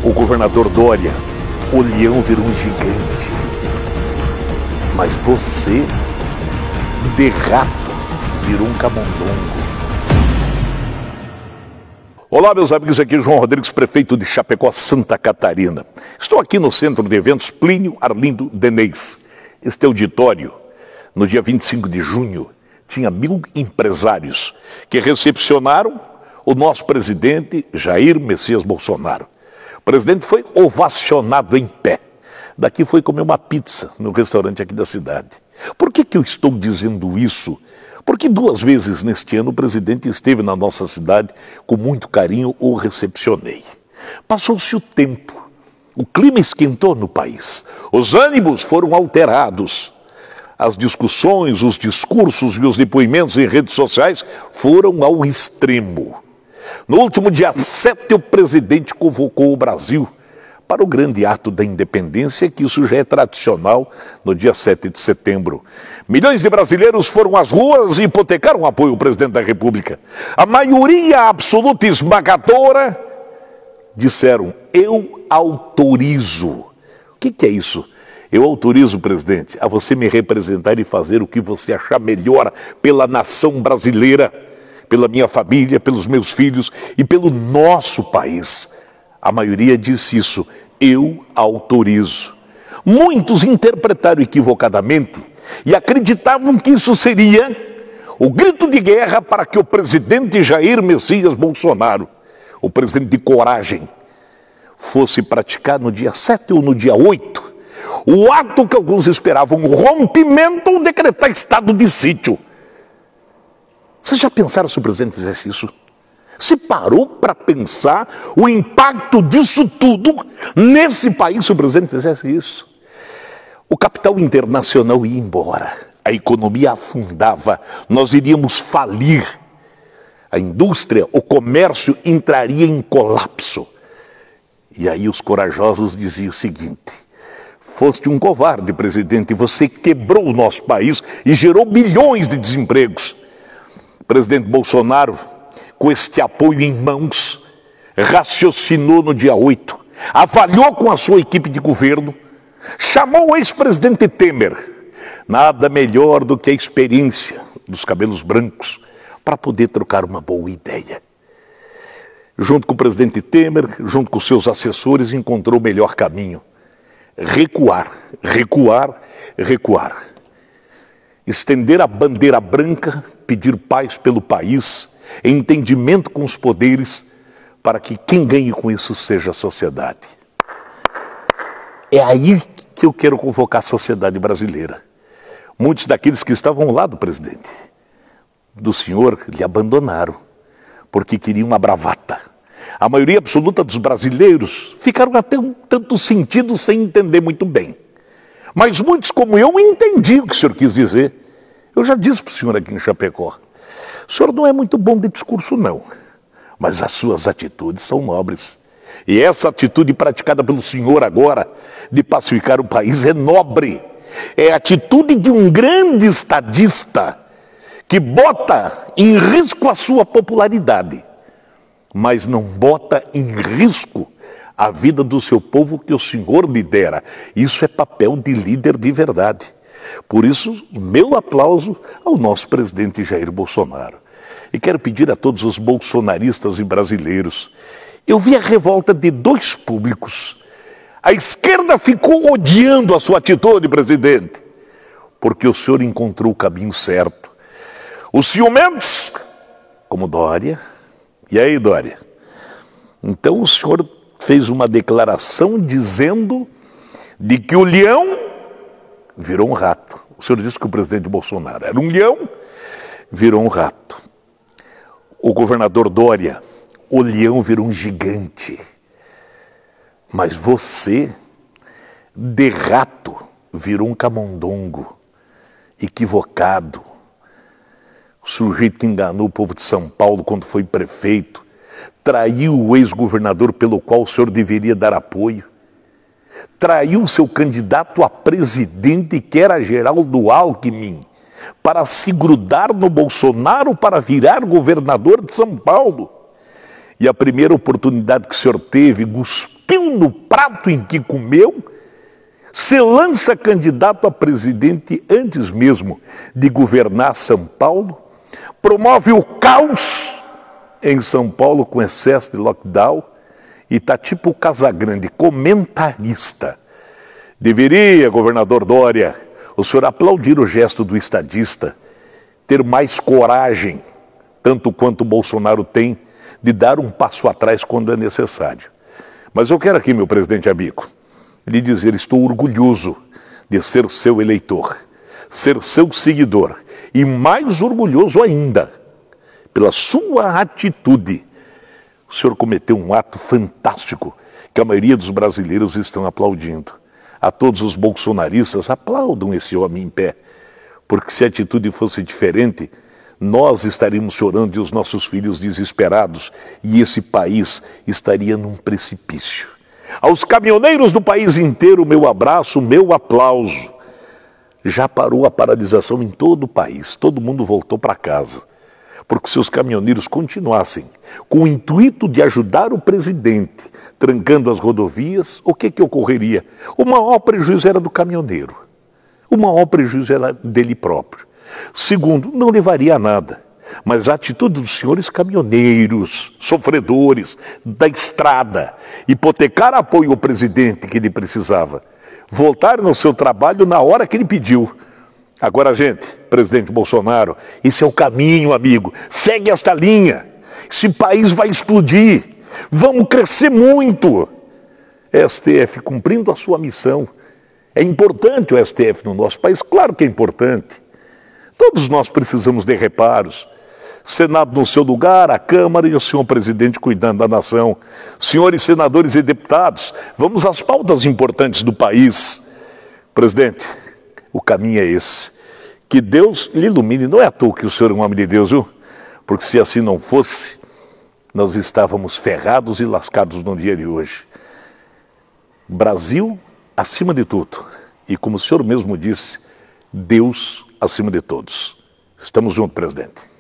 O governador Dória, o leão virou um gigante. Mas você, de rato, virou um camundongo. Olá, meus amigos, aqui é João Rodrigues, prefeito de Chapecó, Santa Catarina. Estou aqui no Centro de Eventos Plínio Arlindo Denez. Este auditório, no dia 25 de junho, tinha 1000 empresários que recepcionaram o nosso presidente Jair Messias Bolsonaro. O presidente foi ovacionado em pé. Daqui foi comer uma pizza no restaurante aqui da cidade. Por que eu estou dizendo isso? Porque 2 vezes neste ano o presidente esteve na nossa cidade, com muito carinho o recepcionei. Passou-se o tempo, o clima esquentou no país, os ânimos foram alterados, as discussões, os discursos e os depoimentos em redes sociais foram ao extremo. No último dia 7, o presidente convocou o Brasil para o grande ato da independência, que isso já é tradicional no dia 7 de setembro. Milhões de brasileiros foram às ruas e hipotecaram o apoio ao presidente da República. A maioria absoluta esmagadora disseram: eu autorizo. O que é isso? Eu autorizo, presidente, a você me representar e fazer o que você achar melhor pela nação brasileira, pela minha família, pelos meus filhos e pelo nosso país. A maioria disse isso: eu autorizo. Muitos interpretaram equivocadamente e acreditavam que isso seria o grito de guerra para que o presidente Jair Messias Bolsonaro, o presidente de coragem, fosse praticar no dia 7 ou no dia 8, o ato que alguns esperavam, um rompimento ou decretar estado de sítio. Vocês já pensaram se o presidente fizesse isso? Se parou para pensar o impacto disso tudo nesse país se o presidente fizesse isso? O capital internacional ia embora, a economia afundava, nós iríamos falir, a indústria, o comércio entraria em colapso. E aí os corajosos diziam o seguinte: foste um covarde, presidente, você quebrou o nosso país e gerou milhões de desempregos. O presidente Bolsonaro, com este apoio em mãos, raciocinou no dia 8, avaliou com a sua equipe de governo, chamou o ex-presidente Temer. Nada melhor do que a experiência dos cabelos brancos para poder trocar uma boa ideia. Junto com o presidente Temer, junto com seus assessores, encontrou o melhor caminho: recuar, recuar, recuar. Estender a bandeira branca, pedir paz pelo país, entendimento com os poderes, para que quem ganhe com isso seja a sociedade. É aí que eu quero convocar a sociedade brasileira. Muitos daqueles que estavam ao lado do presidente, do senhor, lhe abandonaram, porque queriam uma bravata. A maioria absoluta dos brasileiros ficaram até um tanto sentidos sem entender muito bem. Mas muitos, como eu, entendiam o que o senhor quis dizer. Eu já disse para o senhor aqui em Chapecó: o senhor não é muito bom de discurso, não, mas as suas atitudes são nobres. E essa atitude praticada pelo senhor agora, de pacificar o país, é nobre. É a atitude de um grande estadista que bota em risco a sua popularidade, mas não bota em risco a vida do seu povo que o senhor lidera. Isso é papel de líder de verdade. Por isso, meu aplauso ao nosso presidente Jair Bolsonaro. E quero pedir a todos os bolsonaristas e brasileiros: eu vi a revolta de 2 públicos. A esquerda ficou odiando a sua atitude, presidente, porque o senhor encontrou o caminho certo. Os ciumentos, como Dória. E aí, Dória? Então o senhor fez uma declaração dizendo de que o leão virou um rato. O senhor disse que o presidente Bolsonaro era um leão, virou um rato. O governador Dória, o leão virou um gigante. Mas você, de rato, virou um camundongo, equivocado. O sujeito que enganou o povo de São Paulo quando foi prefeito, traiu o ex-governador pelo qual o senhor deveria dar apoio, traiu seu candidato a presidente, que era Geraldo Alckmin, para se grudar no Bolsonaro para virar governador de São Paulo. E a primeira oportunidade que o senhor teve, cuspiu cuspiu no prato em que comeu, se lança candidato a presidente antes mesmo de governar São Paulo, promove o caos em São Paulo com excesso de lockdown e está tipo o Casagrande, comentarista. Deveria, governador Dória, o senhor aplaudir o gesto do estadista, ter mais coragem, tanto quanto o Bolsonaro tem, de dar um passo atrás quando é necessário. Mas eu quero aqui, meu presidente amigo, lhe dizer, estou orgulhoso de ser seu eleitor, ser seu seguidor, e mais orgulhoso ainda, pela sua atitude. O senhor cometeu um ato fantástico, que a maioria dos brasileiros estão aplaudindo. A todos os bolsonaristas, aplaudam esse homem em pé, porque se a atitude fosse diferente, nós estaríamos chorando e os nossos filhos desesperados, e esse país estaria num precipício. Aos caminhoneiros do país inteiro, meu abraço, meu aplauso. Já parou a paralisação em todo o país, todo mundo voltou para casa. Porque se os caminhoneiros continuassem com o intuito de ajudar o presidente, trancando as rodovias, o que ocorreria? O maior prejuízo era do caminhoneiro. O maior prejuízo era dele próprio. Segundo, não levaria a nada. Mas a atitude dos senhores caminhoneiros, sofredores da estrada, hipotecar apoio ao presidente que ele precisava, voltar no seu trabalho na hora que ele pediu. Agora, gente, presidente Bolsonaro, esse é o caminho, amigo. Segue esta linha. Esse país vai explodir. Vamos crescer muito. STF cumprindo a sua missão. É importante o STF no nosso país? Claro que é importante. Todos nós precisamos de reparos. Senado no seu lugar, a Câmara e o senhor presidente cuidando da nação. Senhores senadores e deputados, vamos às pautas importantes do país. Presidente, o caminho é esse. Que Deus lhe ilumine. Não é à toa que o senhor é um homem de Deus, viu? Porque se assim não fosse, nós estávamos ferrados e lascados no dia de hoje. Brasil acima de tudo. E como o senhor mesmo disse, Deus acima de todos. Estamos juntos, presidente.